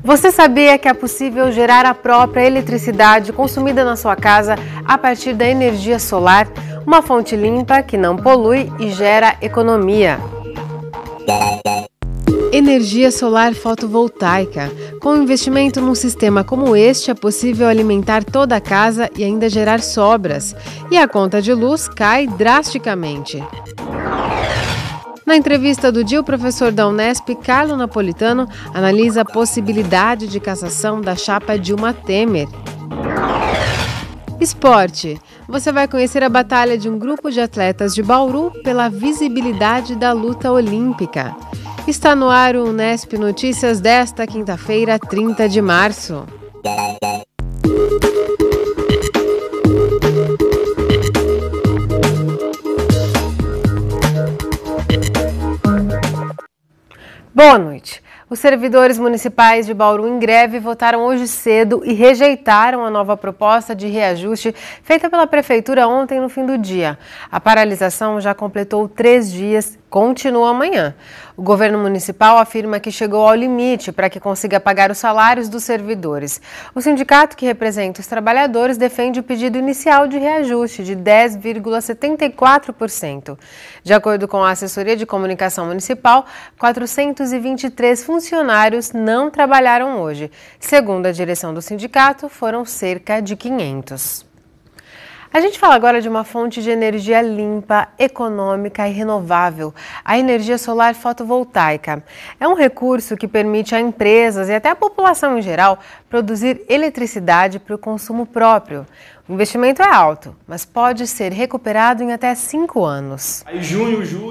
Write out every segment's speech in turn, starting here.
Você sabia que é possível gerar a própria eletricidade consumida na sua casa a partir da energia solar, uma fonte limpa que não polui e gera economia? Energia solar fotovoltaica. Com investimento num sistema como este, é possível alimentar toda a casa e ainda gerar sobras. E a conta de luz cai drasticamente. Na entrevista do dia, o professor da Unesp, Carlo Napolitano, analisa a possibilidade de cassação da chapa Dilma Temer. Esporte. Você vai conhecer a batalha de um grupo de atletas de Bauru pela visibilidade da luta olímpica. Está no ar o Unesp Notícias desta quinta-feira, 30 de março. Boa noite. Os servidores municipais de Bauru em greve votaram hoje cedo e rejeitaram a nova proposta de reajuste feita pela Prefeitura ontem no fim do dia. A paralisação já completou 3 dias, continua amanhã. O governo municipal afirma que chegou ao limite para que consiga pagar os salários dos servidores. O sindicato que representa os trabalhadores defende o pedido inicial de reajuste de 10,74%. De acordo com a assessoria de comunicação municipal, 423 funcionários não trabalharam hoje. Segundo a direção do sindicato, foram cerca de 500. A gente fala agora de uma fonte de energia limpa, econômica e renovável, a energia solar fotovoltaica. É um recurso que permite a empresas e até a população em geral produzir eletricidade para o consumo próprio. O investimento é alto, mas pode ser recuperado em até 5 anos.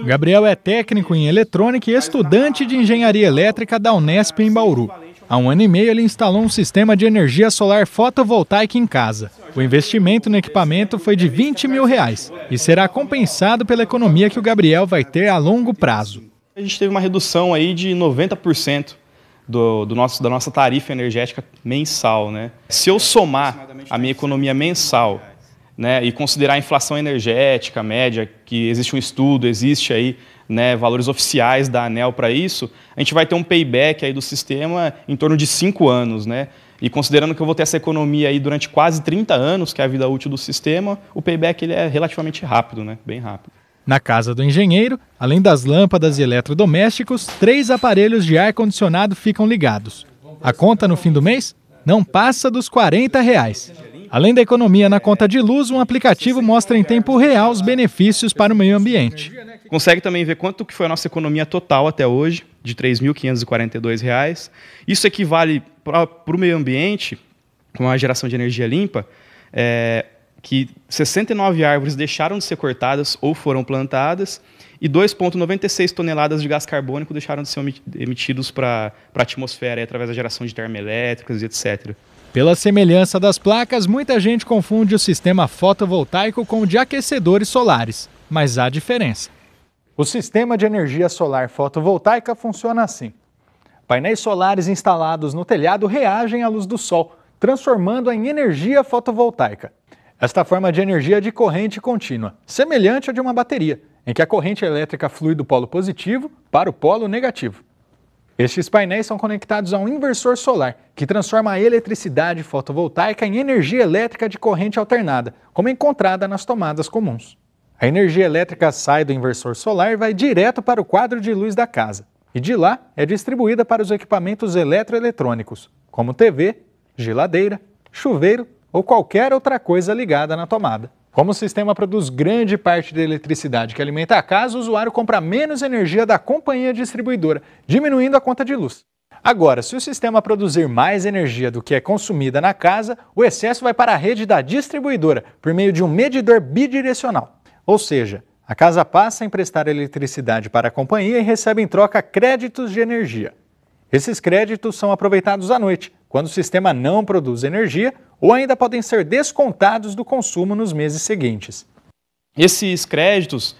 Gabriel é técnico em eletrônica e estudante de engenharia elétrica da Unesp em Bauru. Há 1 ano e meio ele instalou um sistema de energia solar fotovoltaica em casa. O investimento no equipamento foi de R$20 mil e será compensado pela economia que o Gabriel vai ter a longo prazo. A gente teve uma redução aí de 90% da nossa tarifa energética mensal, né? Se eu somar a minha economia mensal, né, e considerar a inflação energética média, que existe um estudo, existe aí, né, valores oficiais da ANEEL para isso, a gente vai ter um payback aí do sistema em torno de 5 anos, né? E considerando que eu vou ter essa economia aí durante quase 30 anos, que é a vida útil do sistema, o payback ele é relativamente rápido, né? Bem rápido. Na casa do engenheiro, além das lâmpadas e eletrodomésticos, 3 aparelhos de ar-condicionado ficam ligados. A conta no fim do mês não passa dos R$40. Além da economia na conta de luz, um aplicativo mostra em tempo real os benefícios para o meio ambiente. Consegue também ver quanto que foi a nossa economia total até hoje, de R$ 3.542. Isso equivale para o meio ambiente, com a geração de energia limpa, que 69 árvores deixaram de ser cortadas ou foram plantadas e 2,96 toneladas de gás carbônico deixaram de ser emitidos para a atmosfera através da geração de termoelétricas e etc. Pela semelhança das placas, muita gente confunde o sistema fotovoltaico com o de aquecedores solares, mas há diferença. O sistema de energia solar fotovoltaica funciona assim. Painéis solares instalados no telhado reagem à luz do sol, transformando-a em energia fotovoltaica. Esta forma de energia é de corrente contínua, semelhante à de uma bateria, em que a corrente elétrica flui do polo positivo para o polo negativo. Estes painéis são conectados a um inversor solar, que transforma a eletricidade fotovoltaica em energia elétrica de corrente alternada, como encontrada nas tomadas comuns. A energia elétrica sai do inversor solar e vai direto para o quadro de luz da casa, e de lá é distribuída para os equipamentos eletroeletrônicos, como TV, geladeira, chuveiro ou qualquer outra coisa ligada na tomada. Como o sistema produz grande parte da eletricidade que alimenta a casa, o usuário compra menos energia da companhia distribuidora, diminuindo a conta de luz. Agora, se o sistema produzir mais energia do que é consumida na casa, o excesso vai para a rede da distribuidora, por meio de um medidor bidirecional. Ou seja, a casa passa a emprestar eletricidade para a companhia e recebe em troca créditos de energia. Esses créditos são aproveitados à noite, quando o sistema não produz energia, ou ainda podem ser descontados do consumo nos meses seguintes. Esses créditos,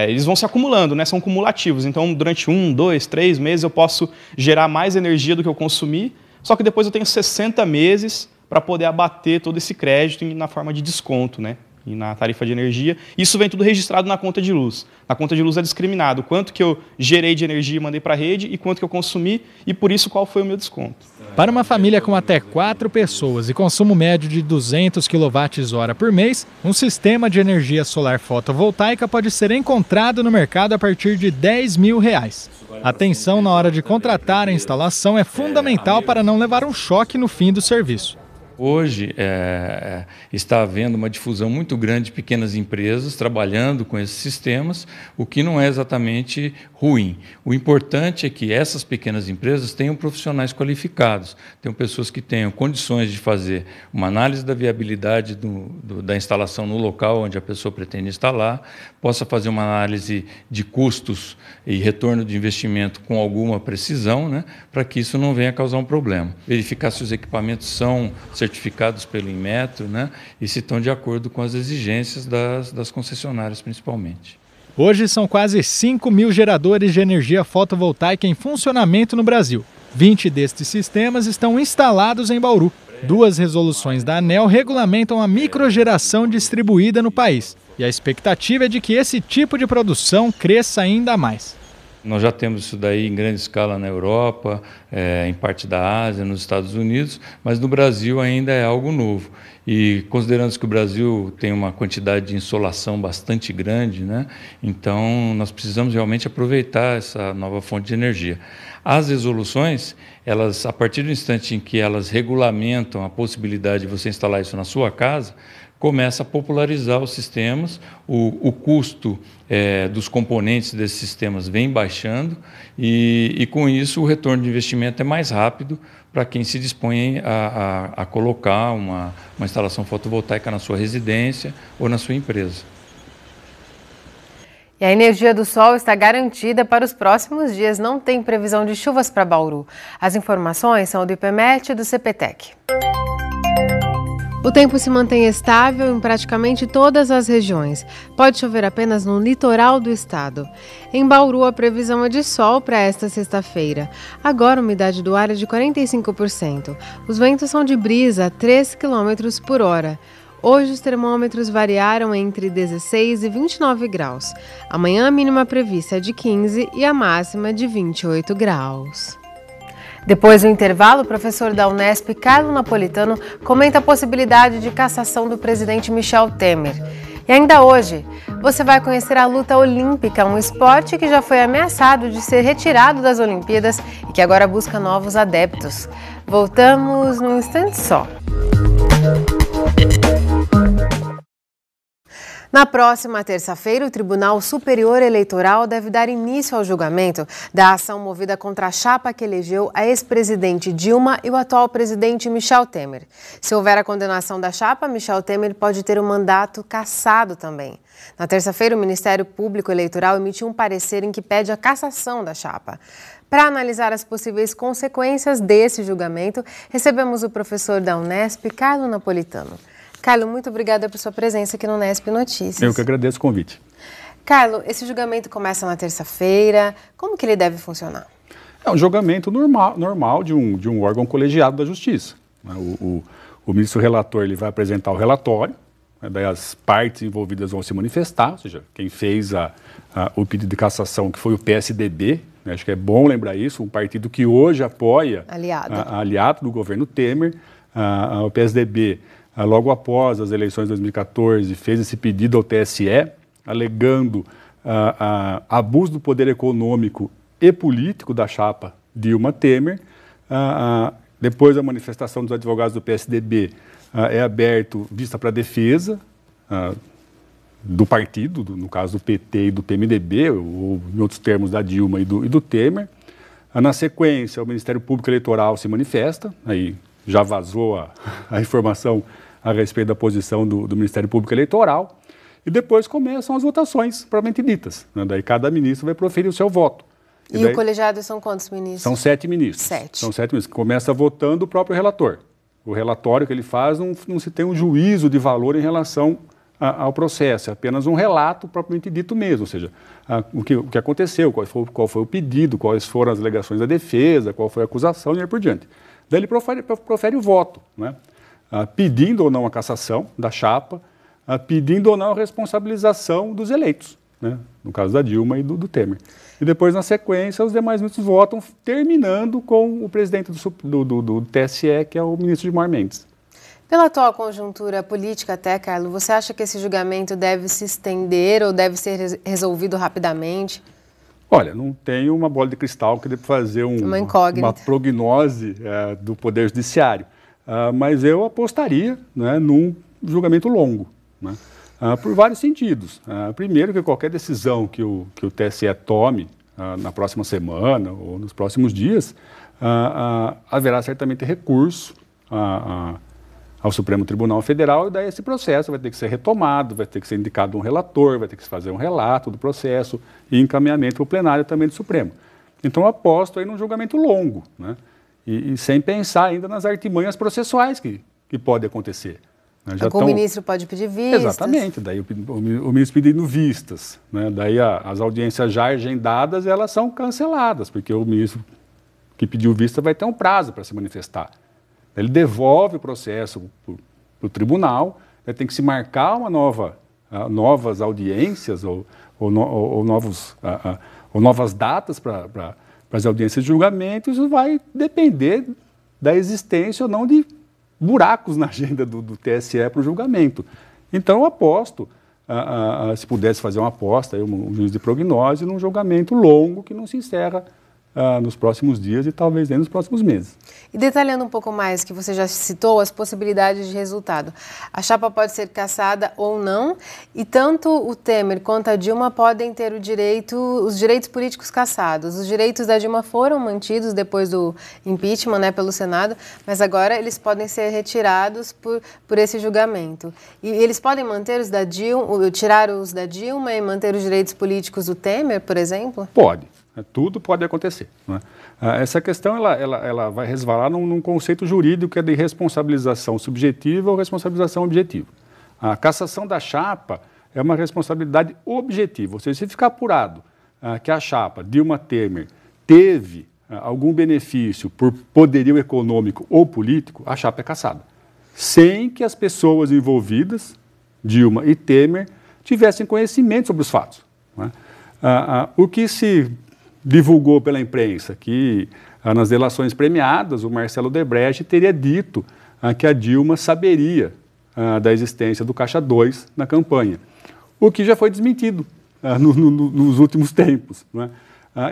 eles vão se acumulando, né? São cumulativos. Então, durante 1, 2, 3 meses eu posso gerar mais energia do que eu consumi, só que depois eu tenho 60 meses para poder abater todo esse crédito na forma de desconto, né? e na tarifa de energia. Isso vem tudo registrado na conta de luz. Na conta de luz é discriminado quanto que eu gerei de energia e mandei para a rede e quanto que eu consumi e, por isso, qual foi o meu desconto. Para uma família com até 4 pessoas e consumo médio de 200 kWh por mês, um sistema de energia solar fotovoltaica pode ser encontrado no mercado a partir de R$10 mil. Atenção na hora de contratar a instalação é fundamental para não levar um choque no fim do serviço. Hoje está havendo uma difusão muito grande de pequenas empresas trabalhando com esses sistemas, o que não é exatamente ruim. O importante é que essas pequenas empresas tenham profissionais qualificados, tenham pessoas que tenham condições de fazer uma análise da viabilidade da instalação no local onde a pessoa pretende instalar, possa fazer uma análise de custos e retorno de investimento com alguma precisão, né, para que isso não venha a causar um problema. Verificar se os equipamentos são certificados pelo Inmetro, né, e se estão de acordo com as exigências das concessionárias, principalmente. Hoje são quase 5 mil geradores de energia fotovoltaica em funcionamento no Brasil. 20 destes sistemas estão instalados em Bauru. 2 resoluções da ANEEL regulamentam a microgeração distribuída no país. E a expectativa é de que esse tipo de produção cresça ainda mais. Nós já temos isso daí em grande escala na Europa, em parte da Ásia, nos Estados Unidos, mas no Brasil ainda é algo novo. E considerando que o Brasil tem uma quantidade de insolação bastante grande, né, então nós precisamos realmente aproveitar essa nova fonte de energia. As resoluções, elas, a partir do instante em que elas regulamentam a possibilidade de você instalar isso na sua casa, começa a popularizar os sistemas, o custo dos componentes desses sistemas vem baixando e com isso o retorno de investimento é mais rápido para quem se dispõe a colocar uma instalação fotovoltaica na sua residência ou na sua empresa. E a energia do sol está garantida para os próximos dias, não tem previsão de chuvas para Bauru. As informações são do IPMET e do CPTEC. O tempo se mantém estável em praticamente todas as regiões. Pode chover apenas no litoral do estado. Em Bauru, a previsão é de sol para esta sexta-feira. Agora, a umidade do ar é de 45%. Os ventos são de brisa a 3 km por hora. Hoje, os termômetros variaram entre 16 e 29 graus. Amanhã, a mínima prevista é de 15 e a máxima de 28 graus. Depois do intervalo, o professor da Unesp, Carlo Napolitano, comenta a possibilidade de cassação do presidente Michel Temer. E ainda hoje, você vai conhecer a luta olímpica, um esporte que já foi ameaçado de ser retirado das Olimpíadas e que agora busca novos adeptos. Voltamos num instante só. Na próxima terça-feira, o Tribunal Superior Eleitoral deve dar início ao julgamento da ação movida contra a chapa que elegeu a ex-presidente Dilma e o atual presidente Michel Temer. Se houver a condenação da chapa, Michel Temer pode ter o mandato cassado também. Na terça-feira, o Ministério Público Eleitoral emitiu um parecer em que pede a cassação da chapa. Para analisar as possíveis consequências desse julgamento, recebemos o professor da Unesp, Carlo Napolitano. Carlo, muito obrigada por sua presença aqui no Unesp Notícias. Eu que agradeço o convite. Carlo, esse julgamento começa na terça-feira. Como que ele deve funcionar? É um julgamento normal de um órgão colegiado da Justiça. O ministro relator ele vai apresentar o relatório, daí as partes envolvidas vão se manifestar, ou seja, quem fez o pedido de cassação, que foi o PSDB, acho que é bom lembrar isso, um partido que hoje apoia aliado do governo Temer, o PSDB. Logo após as eleições de 2014, fez esse pedido ao TSE, alegando abuso do poder econômico e político da chapa Dilma Temer. Depois da manifestação dos advogados do PSDB, é aberto vista para defesa do partido, no caso do PT e do PMDB, ou em outros termos da Dilma e do Temer. Na sequência, o Ministério Público Eleitoral se manifesta, aí já vazou a informação a respeito da posição do Ministério Público Eleitoral, e depois começam as votações propriamente ditas. Daí cada ministro vai proferir o seu voto. E daí, o colegiado são quantos ministros? São 7 ministros. 7. São 7 ministros. Começa votando o próprio relator. O relatório que ele faz não se tem um juízo de valor em relação ao processo, é apenas um relato propriamente dito mesmo, ou seja, o que aconteceu, qual foi o pedido, quais foram as alegações da defesa, qual foi a acusação e aí por diante. Daí ele profere o voto, né? Pedindo ou não a cassação da chapa, pedindo ou não a responsabilização dos eleitos, né? No caso da Dilma e do Temer. E depois, na sequência, os demais ministros votam, terminando com o presidente do TSE, que é o ministro Gilmar Mendes. Pela atual conjuntura política até, Carlos, você acha que esse julgamento deve se estender ou deve ser resolvido rapidamente? Olha, não tenho uma bola de cristal que dê para fazer uma prognose do Poder Judiciário, mas eu apostaria, né, num julgamento longo, né, por vários sentidos. Primeiro, que qualquer decisão que o TSE tome na próxima semana ou nos próximos dias, haverá certamente recurso ao Supremo Tribunal Federal, e daí esse processo vai ter que ser retomado, vai ter que ser indicado um relator, vai ter que se fazer um relato do processo e encaminhamento para o plenário também do Supremo. Então, eu aposto aí num julgamento longo, né? E sem pensar ainda nas artimanhas processuais que podem acontecer. Né? O ministro pode pedir vistas. Exatamente, daí o ministro pedindo vistas, né? Daí as audiências já agendadas, elas são canceladas, porque o ministro que pediu vista vai ter um prazo para se manifestar. Ele devolve o processo para o tribunal, tem que se marcar novas audiências ou novas datas para as audiências de julgamento. Isso vai depender da existência ou não de buracos na agenda do TSE para o julgamento. Então, eu aposto, se pudesse fazer uma aposta, um juiz de prognose, num julgamento longo que não se encerra nos próximos dias e talvez nem nos próximos meses. E detalhando um pouco mais, que você já citou, as possibilidades de resultado. A chapa pode ser cassada ou não, e tanto o Temer quanto a Dilma podem ter os direitos políticos cassados. Os direitos da Dilma foram mantidos depois do impeachment, né, pelo Senado, mas agora eles podem ser retirados por esse julgamento. E eles podem manter os da Dilma, tirar os da Dilma e manter os direitos políticos do Temer, por exemplo? Pode. Tudo pode acontecer, né? Essa questão ela vai resvalar num conceito jurídico que é de responsabilização subjetiva ou responsabilização objetiva. A cassação da chapa é uma responsabilidade objetiva, ou seja, se ficar apurado que a chapa Dilma Temer teve algum benefício por poderio econômico ou político, a chapa é cassada, sem que as pessoas envolvidas, Dilma e Temer, tivessem conhecimento sobre os fatos, né? O que se divulgou pela imprensa que nas delações premiadas o Marcelo Odebrecht teria dito que a Dilma saberia da existência do Caixa 2 na campanha, o que já foi desmentido nos últimos tempos, né?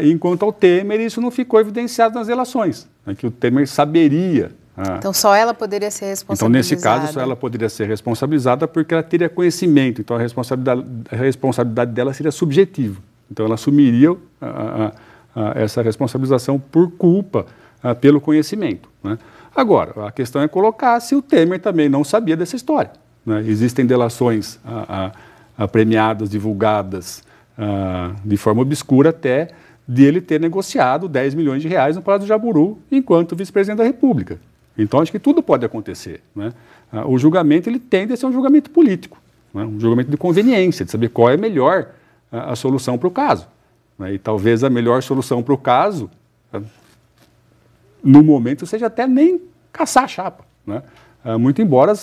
Enquanto ao Temer isso não ficou evidenciado nas delações, que o Temer saberia. Então só ela poderia ser responsabilizada. Então nesse caso só ela poderia ser responsabilizada porque ela teria conhecimento, então a responsabilidade dela seria subjetiva. Então, ela assumiria essa responsabilização por culpa, pelo conhecimento, né? Agora, a questão é colocar se o Temer também não sabia dessa história, né? Existem delações premiadas, divulgadas de forma obscura até de ele ter negociado 10 milhões de reais no Palácio do Jaburu enquanto vice-presidente da República. Então, acho que tudo pode acontecer, né? O julgamento ele tende a ser um julgamento político, né? Um julgamento de conveniência, de saber qual é melhor a solução para o caso, né? E talvez a melhor solução para o caso, no momento, seja até nem caçar a chapa, né? Muito embora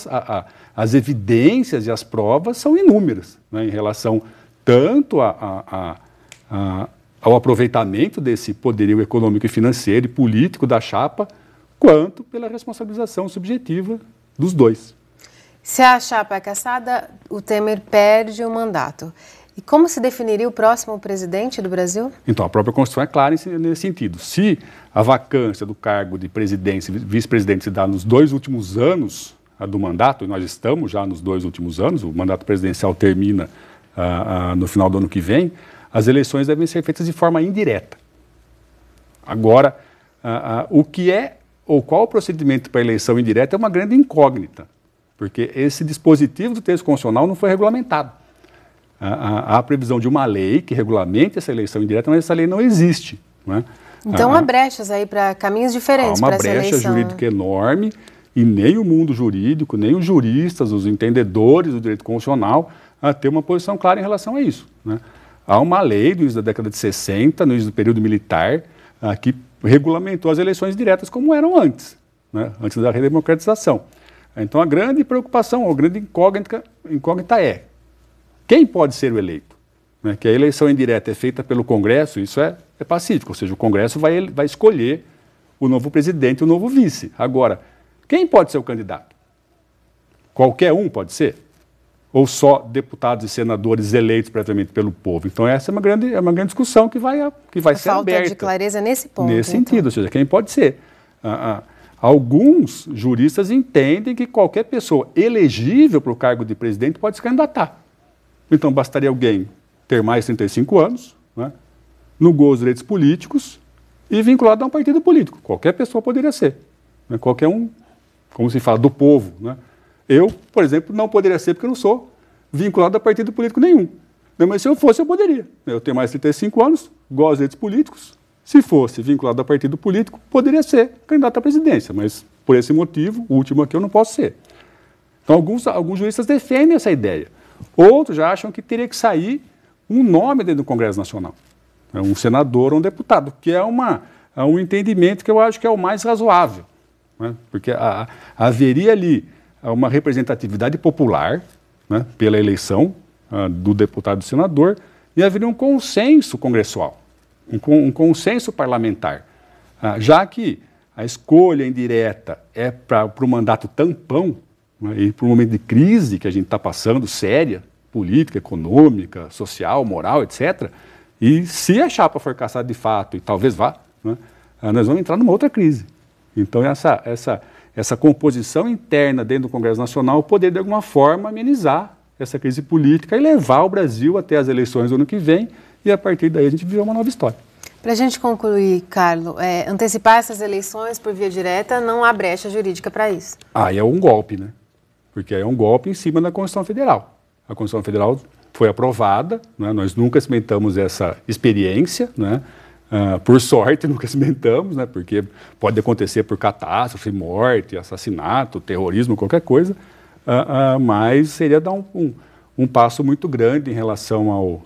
as evidências e as provas são inúmeras, né, em relação tanto ao aproveitamento desse poderio econômico e financeiro e político da chapa, quanto pela responsabilização subjetiva dos dois. Se a chapa é cassada, o Temer perde o mandato. E como se definiria o próximo presidente do Brasil? Então, a própria Constituição é clara nesse sentido. Se a vacância do cargo de presidência e vice-presidente se dá nos 2 últimos anos do mandato, e nós estamos já nos 2 últimos anos, o mandato presidencial termina no final do ano que vem, as eleições devem ser feitas de forma indireta. Agora, o que é ou qual o procedimento para a eleição indireta é uma grande incógnita, porque esse dispositivo do texto constitucional não foi regulamentado. Há a previsão de uma lei que regulamente essa eleição indireta, mas essa lei não existe, né? Então há brechas aí para caminhos diferentes para essa eleição. Há uma brecha jurídica enorme e nem o mundo jurídico, nem os juristas, os entendedores do direito constitucional têm uma posição clara em relação a isso, né? Há uma lei do início da década de 60, no início do período militar, que regulamentou as eleições diretas como eram antes, né? Antes da redemocratização. Então a grande preocupação, a grande incógnita é quem pode ser o eleito? Né? Que a eleição indireta é feita pelo Congresso, isso é pacífico, ou seja, o Congresso vai escolher o novo presidente e o novo vice. Agora, quem pode ser o candidato? Qualquer um pode ser? Ou só deputados e senadores eleitos previamente pelo povo? Então essa é uma grande discussão que vai ser aberta. Falta de clareza nesse ponto. Nesse sentido, ou seja, quem pode ser? Alguns juristas entendem que qualquer pessoa elegível para o cargo de presidente pode se candidatar. Então bastaria alguém ter mais de 35 anos, né, no gozo dos direitos políticos e vinculado a um partido político. Qualquer pessoa poderia ser. Né, qualquer um, como se fala, do povo. Né? Eu, por exemplo, não poderia ser porque eu não sou vinculado a partido político nenhum. Né, mas se eu fosse, eu poderia. Eu tenho mais de 35 anos, gosto dos direitos políticos. Se fosse vinculado a partido político, poderia ser candidato à presidência, mas por esse motivo, o último aqui, eu não posso ser. Então, alguns juristas defendem essa ideia. Outros já acham que teria que sair um nome dentro do Congresso Nacional. Um senador ou um deputado, que é um entendimento que eu acho que é o mais razoável. Né? Porque haveria ali uma representatividade popular, né, pela eleição do deputado e do senador, e haveria um consenso congressual. Um consenso parlamentar, já que a escolha indireta é para o mandato tampão, né, e para o momento de crise que a gente está passando, séria, política, econômica, social, moral, etc., e se a chapa for caçada de fato, e talvez vá, né, nós vamos entrar numa outra crise. Então essa composição interna dentro do Congresso Nacional poderia, de alguma forma, amenizar essa crise política e levar o Brasil até as eleições do ano que vem, e a partir daí a gente vive uma nova história. Para a gente concluir, Carlos, antecipar essas eleições por via direta não há brecha jurídica para isso. É um golpe, né? Porque é um golpe em cima da Constituição Federal. A Constituição Federal foi aprovada, né? Nós nunca experimentamos essa experiência, né? Por sorte nunca experimentamos, né? Porque pode acontecer por catástrofe, morte, assassinato, terrorismo, qualquer coisa, mas seria dar um passo muito grande em relação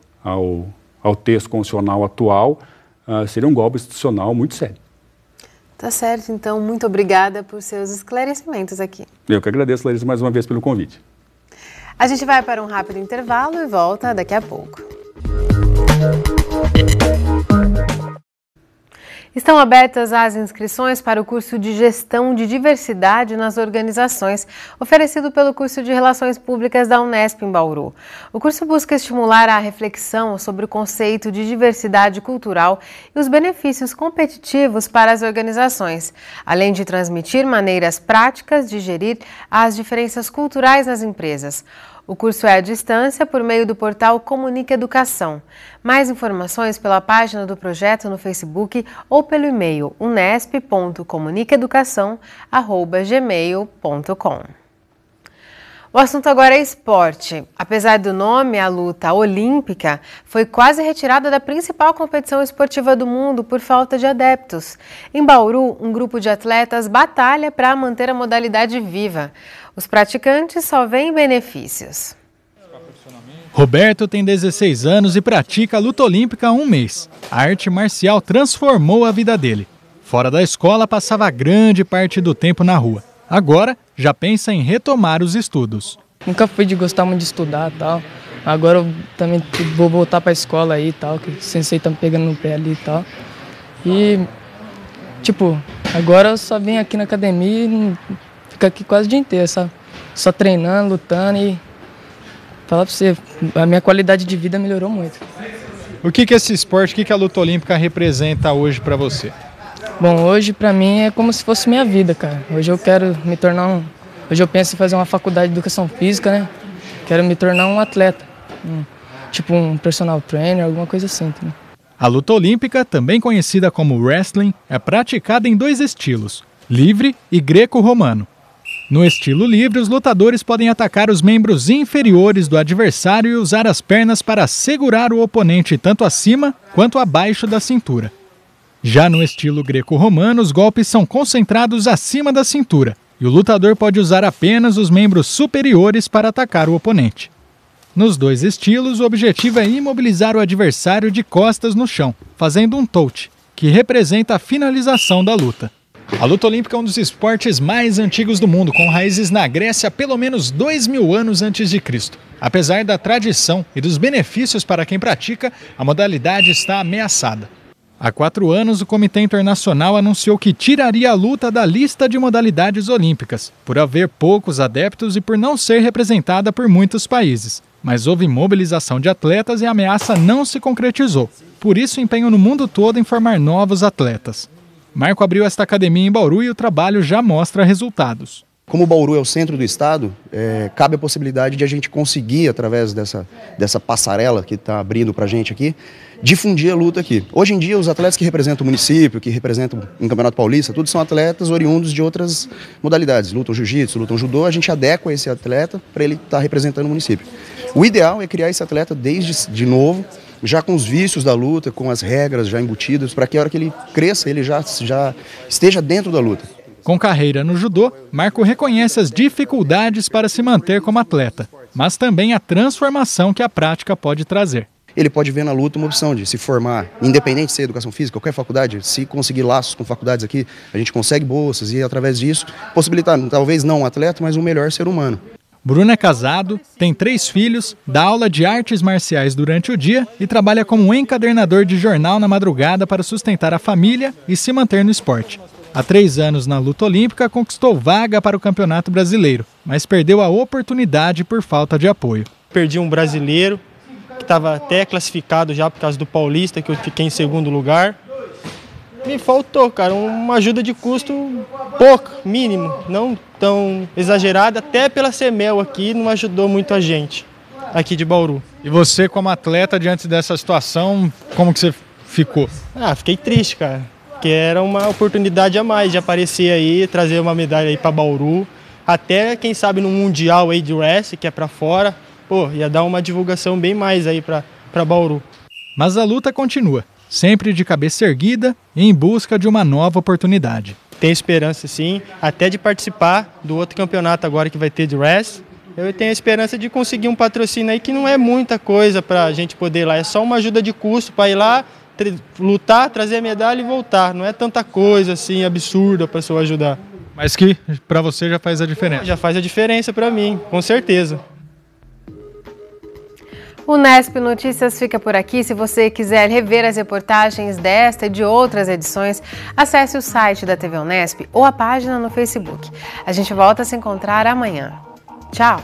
ao texto constitucional atual, seria um golpe institucional muito sério. Tá certo, então, muito obrigada por seus esclarecimentos aqui. Eu que agradeço, Larissa, mais uma vez pelo convite. A gente vai para um rápido intervalo e volta daqui a pouco. Estão abertas as inscrições para o curso de Gestão de Diversidade nas Organizações, oferecido pelo curso de Relações Públicas da Unesp em Bauru. O curso busca estimular a reflexão sobre o conceito de diversidade cultural e os benefícios competitivos para as organizações, além de transmitir maneiras práticas de gerir as diferenças culturais nas empresas. O curso é à distância por meio do portal Comunica Educação. Mais informações pela página do projeto no Facebook ou pelo e-mail unesp.comunicaeducação@gmail.com. O assunto agora é esporte. Apesar do nome, a luta olímpica foi quase retirada da principal competição esportiva do mundo por falta de adeptos. Em Bauru, um grupo de atletas batalha para manter a modalidade viva. Os praticantes só veem benefícios. Roberto tem 16 anos e pratica a luta olímpica há um mês. A arte marcial transformou a vida dele. Fora da escola, passava grande parte do tempo na rua. Agora, já pensa em retomar os estudos. Nunca fui de gostar muito de estudar e tal. Agora eu também vou voltar para a escola aí e tal, que o sensei tá me pegando no pé ali e tal. E, agora eu só venho aqui na academia e fico aqui quase o dia inteiro, sabe? Só treinando, lutando e falar pra você, a minha qualidade de vida melhorou muito. O que esse esporte, o que a luta olímpica representa hoje para você? Bom, hoje pra mim é como se fosse minha vida, cara. Hoje eu quero me tornar Hoje eu penso em fazer uma faculdade de educação física, né? Quero me tornar um atleta, um personal trainer, alguma coisa assim. Também. A luta olímpica, também conhecida como wrestling, é praticada em dois estilos, livre e greco-romano. No estilo livre, os lutadores podem atacar os membros inferiores do adversário e usar as pernas para segurar o oponente tanto acima quanto abaixo da cintura. Já no estilo greco-romano, os golpes são concentrados acima da cintura e o lutador pode usar apenas os membros superiores para atacar o oponente. Nos dois estilos, o objetivo é imobilizar o adversário de costas no chão, fazendo um touch, que representa a finalização da luta. A luta olímpica é um dos esportes mais antigos do mundo, com raízes na Grécia há pelo menos 2000 anos antes de Cristo. Apesar da tradição e dos benefícios para quem pratica, a modalidade está ameaçada. Há 4 anos, o Comitê Internacional anunciou que tiraria a luta da lista de modalidades olímpicas, por haver poucos adeptos e por não ser representada por muitos países. Mas houve mobilização de atletas e a ameaça não se concretizou. Por isso, empenho no mundo todo em formar novos atletas. Marco abriu esta academia em Bauru e o trabalho já mostra resultados. Como Bauru é o centro do estado, cabe a possibilidade de a gente conseguir, através dessa passarela que está abrindo para a gente aqui, difundir a luta aqui. Hoje em dia, os atletas que representam o município, que representam o Campeonato Paulista, todos são atletas oriundos de outras modalidades. Lutam jiu-jitsu, lutam judô, a gente adequa esse atleta para ele estar representando o município. O ideal é criar esse atleta desde novo, já com os vícios da luta, com as regras já embutidas, para que a hora que ele cresça, ele já esteja dentro da luta. Com carreira no judô, Marco reconhece as dificuldades para se manter como atleta, mas também a transformação que a prática pode trazer. Ele pode ver na luta uma opção de se formar, independente de ser educação física, qualquer faculdade, se conseguir laços com faculdades aqui, a gente consegue bolsas e, através disso, possibilitar, talvez não um atleta, mas um melhor ser humano. Bruno é casado, tem 3 filhos, dá aula de artes marciais durante o dia e trabalha como encadernador de jornal na madrugada para sustentar a família e se manter no esporte. Há 3 anos na luta olímpica, conquistou vaga para o Campeonato Brasileiro, mas perdeu a oportunidade por falta de apoio. Perdi um brasileiro, que estava até classificado já por causa do Paulista, que eu fiquei em segundo lugar. Me faltou, cara, uma ajuda de custo pouco, mínimo, não tão exagerada, até pela CEMEL aqui não ajudou muito a gente, aqui de Bauru. E você, como atleta, diante dessa situação, como que você ficou? Fiquei triste, cara, porque era uma oportunidade a mais de aparecer aí, trazer uma medalha aí para Bauru, até quem sabe no Mundial aí de Wrestling, que é para fora, ia dar uma divulgação bem mais aí para Bauru. Mas a luta continua, sempre de cabeça erguida e em busca de uma nova oportunidade. Tenho esperança sim, até de participar do outro campeonato agora que vai ter de wrestling. Eu tenho a esperança de conseguir um patrocínio aí que não é muita coisa para a gente poder ir lá, é só uma ajuda de custo para ir lá, lutar, trazer a medalha e voltar. Não é tanta coisa assim absurda para a pessoa ajudar. Mas que para você já faz a diferença? Já faz a diferença para mim, com certeza. O Unesp Notícias fica por aqui. Se você quiser rever as reportagens desta e de outras edições, acesse o site da TV Unesp ou a página no Facebook. A gente volta a se encontrar amanhã. Tchau!